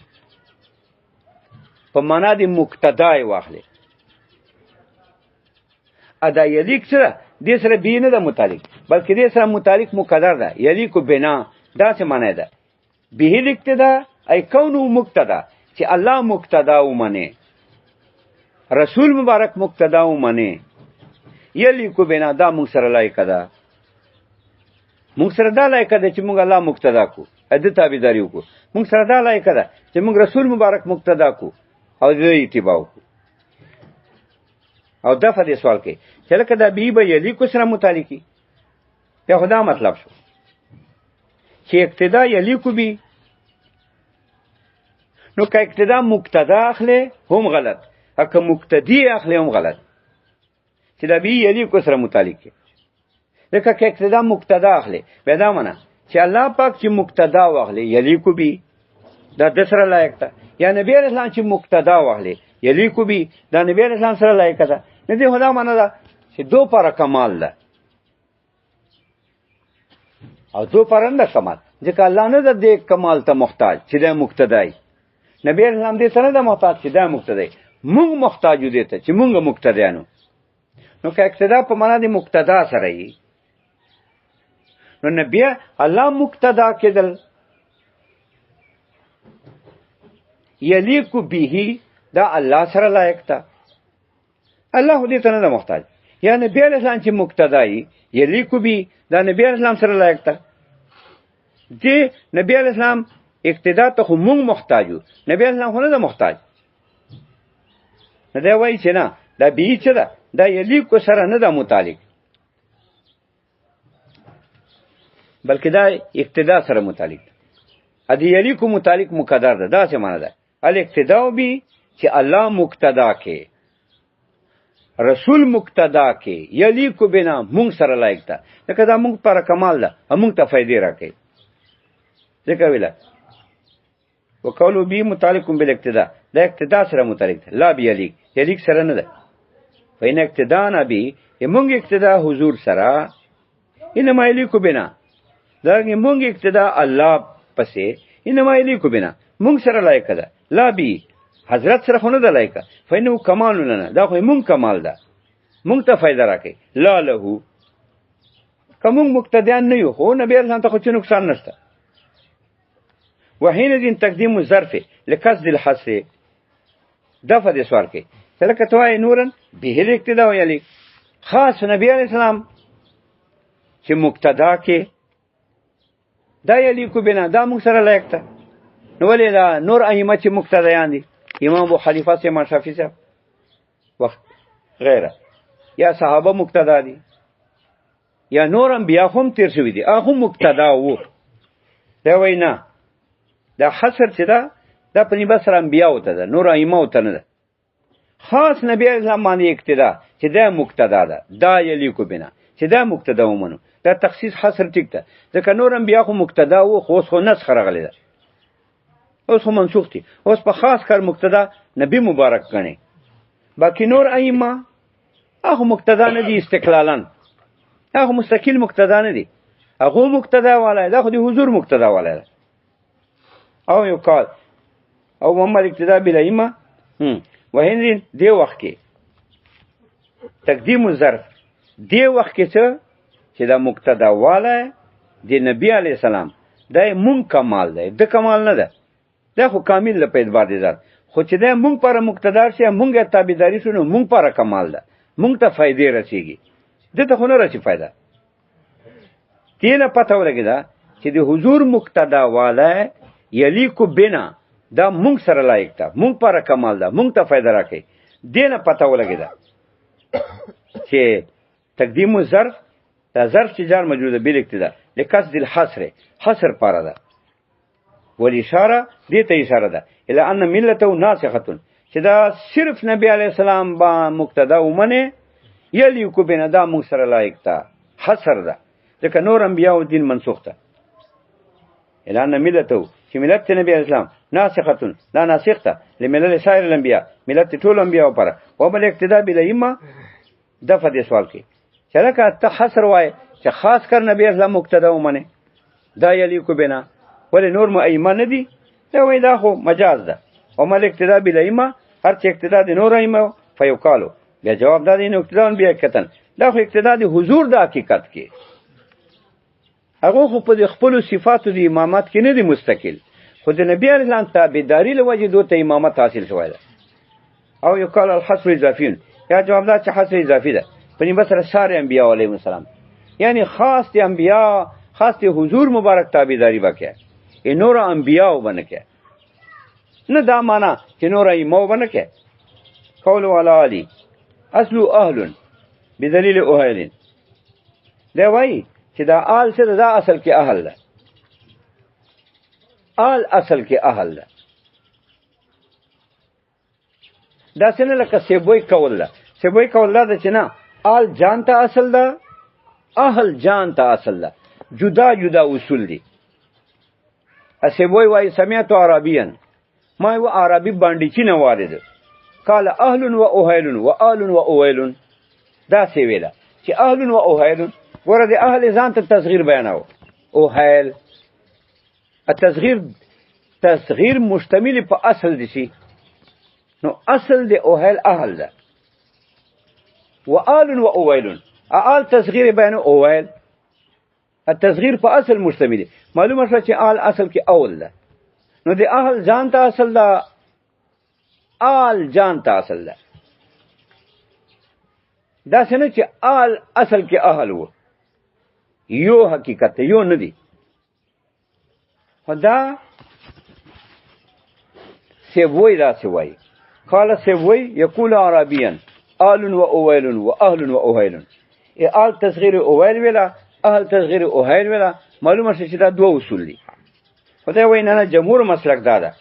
په معنا د مقتدا واخلي. ادا یلیک سره دې سره به نه ده متعلق بلکې دې سره متعلق مقدر ده یلیک بنا. دا څه معنی ده؟ به الاقتدا ای کونه مقتدا چې الله مقتدا ومنه، رسول مبارک مقتدا ومنه، یلی کو بنا دا موږ سره لایق ده. موږ سره دا لایق ده چې موږ الله مقتدا کو د تابعداري وکړو. موږ سره دا لایق ده چې موږ رسول مبارک مقتدا کو او د اتباع وکړو. او دغه دې سوال کې چې لکه دا به یلی کو سره متعلقي یا خدا مطلب شو چې اقتدا یلی کو بی نو که اقتدا مقتدا اخلي هم غلط، اکه مقتدی اخلي هم غلط چې دا بی یلی کو سره متعلق کې. لکه که اقتدا مقتدا اخلي بیا دا معنا چې الله پاک چې مقتدا واخلي یلی کو بی دا د سره لایق ده، یا نبی اسلام چې مقتدا واخلي یلی کو بی دا نبی اسلام سره لایق ده. نه دی خدا معنا ده چې دو پر کمال ده او دو پر نه کمال، ځکه الله نه ده د کمال ته محتاج چې د مقتدای. نبی اسلام دې سره د محتاج چې د مقتدی، موږ محتاج دي ته چې موږ مقتدیانو. نو که اقتدا په معنا د مقتدا سره یې نو نبی الله مقتدا کېدل یلیک به دا الله سره لایق ده، الله دې ته نه محتاج. یا نبی اسلام چې مقتدای یلیک به دا نبی اسلام سره لایق ده. دې نبی اسلام اقتدا ته خو مونږ محتاجو، نبی اسلام خو نه ده محتاج. نه دی وایي چې نه دا به څه ده دا یلیک کو سره نه ده متعلق بلکې دا اقتدا سره متعلق ده. ادي یلیک متعلق مقدر ده. دا څه معنی ده؟ الاقتدا به چې الله مقتدا کې رسول مقتدا کې یلیک بنا مونږ سره لایق ده. لکه دا مونږ پر کمال ده، مونږ ته فائدې راکړي. ځکه ویله وقولو بی متعلق بالاقتدا دا اقتدا سره متعلق ده لا بی یلیک، یلیک سره نه ده. فین اقتدا نبی مونږ اقتدا حضور سره انما یلیک بنا دا مونږ اقتدا الله پسې انما یلیک بنا مونږ سره لایق ده. لا بی حضرت سره خو نه ده لایق، فینو کمال لنا دا خو مونږ کمال ده، مونږ ته فائدہ راکړي. لا له کوم مقتدیان نه یو خو نبی اسلام ته خو څه نقصان نشته. وحين تقديم الظرف لقصد الحصر دفع دي سوال کې لکه توای نورن به الاقتدا ویلی خاص نبی علیہ السلام چې مقتدا کې دا یلیکو بنا دا موږ سره لایق ده. نو ولې دا نور ائمه چې مقتدیان دي امام ابو حنیفه سے امام شافعی صاحب وخت غیره یا صحابه مقتدا دي یا نور انبیا هم تیر شوي دي هغه مقتدا وو. دا وینا دا حصر چې دا په نسبت سره انبیا وته ده نور ائمه وته نه ده. خاص نبی اسلام باندې اقتدا چې دا مقتدا ده دا یلیکو بنا چې دا مقتدا ومنو دا تخصیص حصر ټیک ده ځکه نور انبیا خو مقتدا وو خو اوس خو نسخ راغلی ده اوس خو منسوخ دي اوس په خاص کار مقتدا نبی مبارک کړي باقی نور ائمه هغه مقتدا نه دي استقلالا هغه مستقل مقتدا نه دي هغه مقتدا والا دا خو د حضور مقتدا والا ده. او یو کال او محمد اقتدا بالائمه وهندین دی وخت کې تقدیم الظرف دی وخت کې چې دا مقتدا والا دی نبی علیہ السلام دا مون کمال ده د کمال نه ده دا خو کامل له پید باندې ځات خو چې دا مونږ پر مقتدار شي مونږه تابعداري شنو مونږ پر کمال ده مونږ ته فائدې رسیږي دته خو نه رسي فائدہ تینه پته ولګی دا چې د حضور مقتدا والا یلیکو بنا دا مونږ سره لایق ده مونږ پر کمال ده مونږ ته فائدہ راکړي دینه پته ولګی دا چې تقدیم الظرف دا ظرف چې جار موجوده بل اقتدا لقصد الحصر حصر پاره ده والاشاره دې ته اشاره ده الی ان ملته ناسخه چې دا صرف نبی علی السلام با مقتدا ومنه یلیکو بنا دا مونږ سره لایق ده حصر ده ځکه نور انبیاء او دین منسوخ ده الی ان ملته چې ملت نبی علی السلام ناسخه لا ناسخ ده لملل سایر الانبیاء ملت ټول انبیاء پر او بل اقتدا بالائمه دفع دې سوال کې چلکه ته حصر وای چې خاص کر نبی اسلام مقتدا ومنه دا یلیکو بنا ولی نور ائمه نه دي دا وای دا خو مجاز ده او مل اقتدا بالائمه هر چې اقتدا د نور ائمه فیقالو بیا جواب دا دین اقتدا بیا کتن دا خو اقتدا د حضور د حقیقت کې هغه خو په خپل صفاتو د امامت کې نه دي مستقل خو د نبی اسلام تابعداري له وجې دوی ته امامت حاصل شوی ده. او یقال الحصر اضافي یا جواب دا چې حصر اضافي ده په نسبت سره ساره انبیاء علیهم السلام یعنی خاص دی انبیاء خاص دی حضور مبارک تابعداري وکړي ای نور انبیاء وبنکه نه دا معنا چې نور ائمه وبنکه قول علی علی اصل اهل بدلیل اهل دا وای چې دا آل سره دا اصل کې اهل ده آل اصل کې اهل ده دا څنګه لکه سیبوی کول ده سیبوی کول ده چې نه آل جان ته اصل ده اهل جان ته اصل ده جدا جدا اصول دي. اسیبوی وای سمعت عربیا ما هو عربي باندې چې نه وارد قال اهل و اهل و آل و اویل دا سی ویلا چې اهل و اویل ورته اهل ځان ته تصغیر بیاناو اوهیل التصغیر تصغیر مشتمل په اصل دي شي نو اصل دی اوهیل اهل ده و آل و اویل آل تصغیر بیان اویل التصغیر په اصل مشتمل معلومه شو چې آل اصل کې اول ده نو دی اهل ځان ته اصل ده آل جان ته اصل ده دا څنګه چې آل اصل کې اهل وو یو حقیقت یو نه دی خدا سیوی دا سیوی قال سیوی یقول عربیا آل و اویل و اهل و اوهیل آل تصغیر اویل ویلا اهل تصغیر اوهیل ویلا معلومه شي چې دا دوه اصول دي خدای وای نه جمهور مسلک دا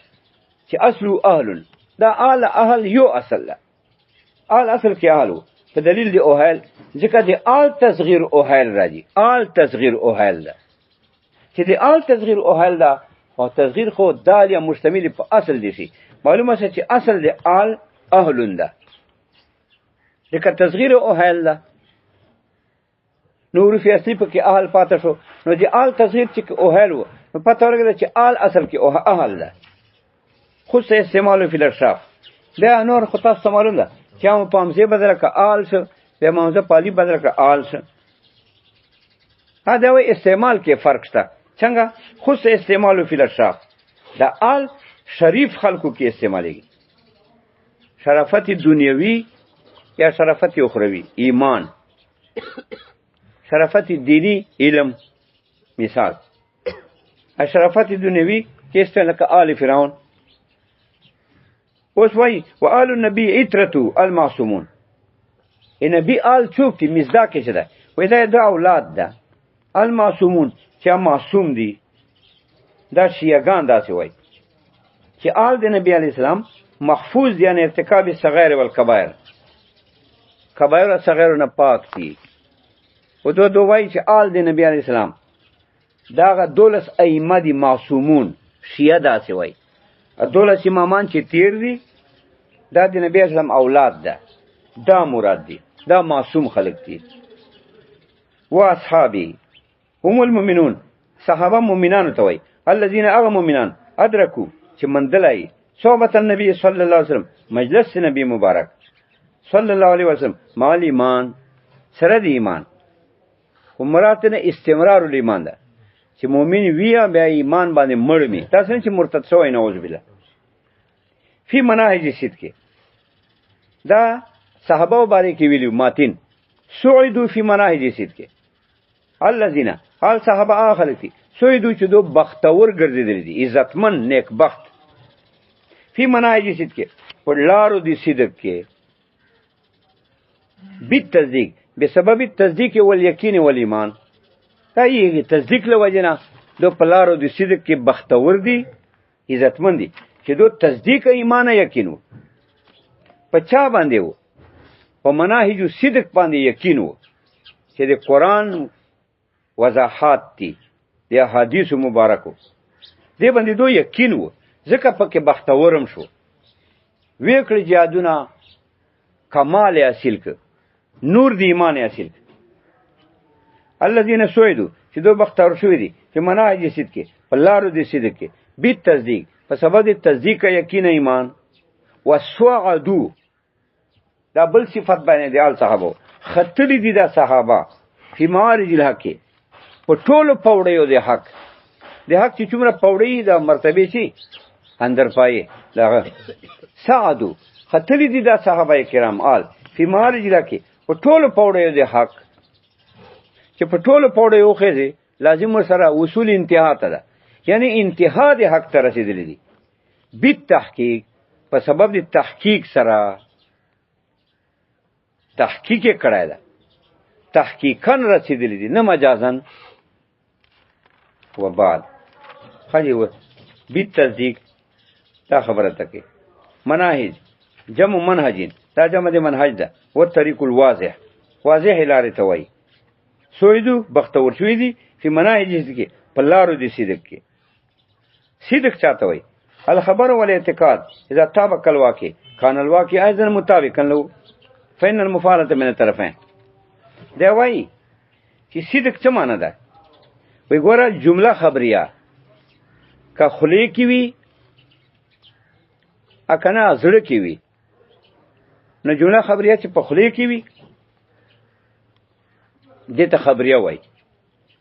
چې اصل اهل دا آل اهل یو اصل ده آل اصل کې اهل په دلیل دی اوهیل ځکه دی آل تصغیر اوهیل راځي آل تصغیر اوهیل ده چې دی آل تصغیر اوهیل ده او تصغیر خو دال یا مشتمل په اصل دي شي معلومه شي چې اصل دی آل اهل ده ځکه تصغیر اوهیل ده نور فی اصلی په کې اهل پاتې شو نو دی آل تصغیر چې اوهیل وو نو پته ورغله چې آل اصل کې اهل ده خو څه استعمال فی الاشراف دا نور خو تاسو معلوم ده چې هم په امزه بدل کا آل شو به موزه پالی بدل کا آل شو دا وی استعمال کې فرق شته څنګه خو څه استعمال فی الاشراف دا آل شریف خلقو کې استعمالېږي شرافت دنیوي یا شرافت اخروی ایمان شرافت دینی علم مثال شرافت دنیوی کیسته لکه آل فرعون. اوس وای و آل النبی عترتو المعصومون. نبی آل څوک دي؟ مصداق یې څه ده؟ وایي دا د اولاد ده المعصومون چې معصوم دي. دا شیعهګان داسې وایي چې آل د نبی علیه السلام محفوظ دي، یعنی ارتکاب صغیر والکبایر، کبایر او صغیر نه پاک دي. و دو وایي چې آل د نبی علیه السلام داغه 12 ائمه دي معصومون. شیعه داسې وایي 12 امامان چې تیر دي دا د نبی علیه السلام اولاد ده، دا مراد دي، دا معصوم خلق دي. و اصحابي هم المؤمنون، صحابه مؤمنانو ته وایي الذين هغه مؤمنان ادرکو چې مندلای صحبت النبی صلی الله علیه وسلم مجلس نبی مبارک صلی الله علیه وسلم مال ایمان سره د ایمان. خو مراد نه استمرار الایمان ده چې مؤمن ویا بیا ایمان باندې مړ می، تاسو نه چې مرتد شوی نعوذ بالله. فی مناهج صدق دا صحابه مبارک ویلو ماتین سعیدو فی مناهج صدق الذين حال صحابه اخلتی سعیدو چې دو بختور ګرځیدل دي، عزتمن نیک بخت. فی مناهج صدق پر لارو دی صدق کې بیت تصدیق بسبب التصدیق والیقین والایمان. دا یې تصدیق له وجنه دو پلارو دی صدق کې بختور دي، عزتمن دي چې دو تصدیق ایمان یقینو. په چا باندې وو؟ په مناهج صدق باندې یقین وو چې د قرآن وضاحات دي، د احادیث مبارکو دې باندې دو یقین وو، ځکه پکې بختورم شو. ویکړي جادونه کمال حاصل ک، نور دی ایمان حاصل ک. الذين سعدوا چې دو بختور شوی دي چې مناهج صدق کې په لارو دی صدق کې بیت تصدیق په سبب د تصدیق یقین ایمان. وسعدوا دا بل صفت باندې دی آل صحابه خطلی دي دا صحابه فی معارج الحق په ټولو پوړیو د حق، د حق چې څومره پوړی دا مرتبه شي اندر پای دا سعدوا خطلی دي دا صحابه کرام آل فی معارج الحق په ټولو پوړیو د حق، چې په ټولو پوړیو خېږي لازم سره وصول انتها ته ده، یعنی انتها د حق ته رسیدلی دي. بیت تحقیق په سبب د تحقیق سره تحقیق کړای ده، تحقیقاً رسیدلی دي نه مجازن. و بعد خالی و بیت تصدیق دا خبره تکي. مناهج جمع منهجین دا جمع د منهج ده. و طریق الواضح واضح لارې ته وایي. سویدو بختور شوی دي فی مناهج کې په لارو د صدق کې. صدق چاته وایي؟ الخبر والاعتقاد اذا طابق الواقع كان الواقع ايضا مطابقا له فإن المفاعلة من الطرفين. دا وایي چې صدق څه معنی ده؟ وی ګوره جمله خبریه که خلی کی وي اکنه زړه کی وي، نو جمله خبریه چې په خلی کی وي دې ته خبریه وایي،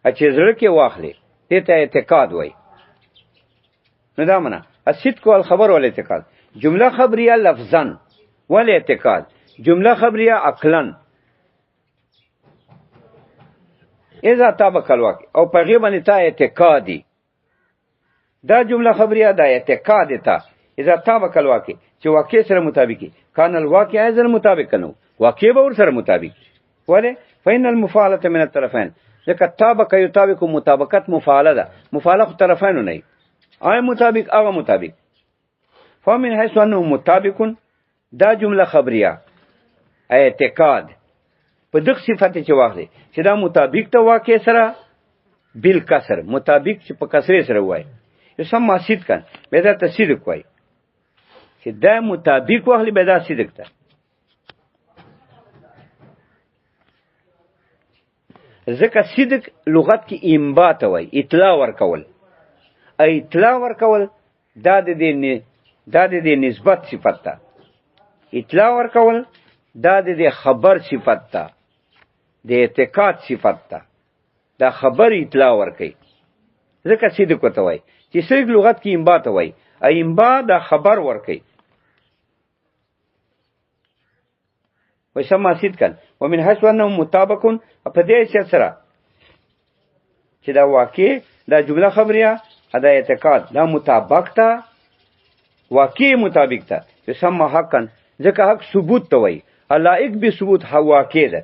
چې زړه کې واخلي دې ته اعتقاد وایي. نو دا معنا الصدق والخبر والاعتقاد. جمله خبریه لفظا والاعتقاد جمله خبریه عقلا اذا طابق الواقع او په غیبه باندې تا اعتقادي. دا جمله خبریه دا اعتقاد ته اذا طابق الواقع چې واقع سره مطابقي کان الواقع اذا مطابق نو واقع به ور سره مطابق وله فإن المفاعلة من الطرفين. ځکه طابق یطابق مطابقت مفاعله ده، مفاعله خو طرفینو نه آی مطابق هغه مطابق. فمن حيث انه مطابق دا جمله خبریه اعتقاد په دغه صفت چې واخلي چې دا مطابق ته واقع سره بل کسر مطابق چې په کسر سره وای یو سم ماسید کن به دا تصدیق وای چې دا مطابق واخلي به دا صدق ده. ځکه صدق لغت کې انبات وای اطلاع ورکول، اطلاع ورکول دا د دې نسبت صفت ده. اطلاع ورکول دا د خبر صفت ده، د اعتقاد صفت ده. دا خبر اطلاع ورکي ځکه صدق وته وای چې صدق لغت کې انبات وای، انبا دا خبر ورکي. ويسمى صدقا ومن حيث انه مطابق په دې حیثیت سره چې دا واقع دا جمله خبریه دا اعتقاد دا مطابق ته واقع مطابق ته يسمى حقا ځکه حق ثبوت ته وایي علائق به ثبوت واقع ده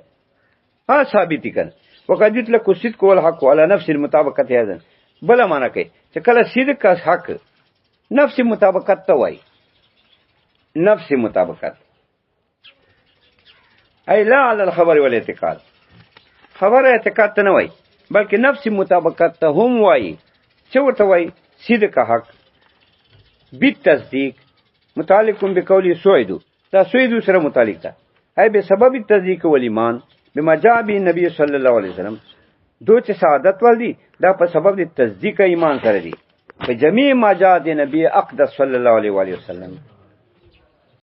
ها ثابت کړه وقد يطلق الصدق والحق على نفس المطابقت هذا بل معنا کوي چې کله صدق کا حق نفس مطابقت ته وایي نفس مطابقت ای لا على الخبر والاعتقاد خبر اعتقاد ته نه وایي بلکې نفس مطابقت ته هم وایي چې ورته وایي صدق حق بالتصديق متعلق بقول سويد دا سويد سره متعلق ده ای به سبب التصديق والایمان بما جاء به النبي صلی الله علیه وسلم دو چې سعادت ول دي دا په سبب د تصدیق ایمان سره دي په جميع ما جاء د نبی اقدس صلی الله علیه وسلم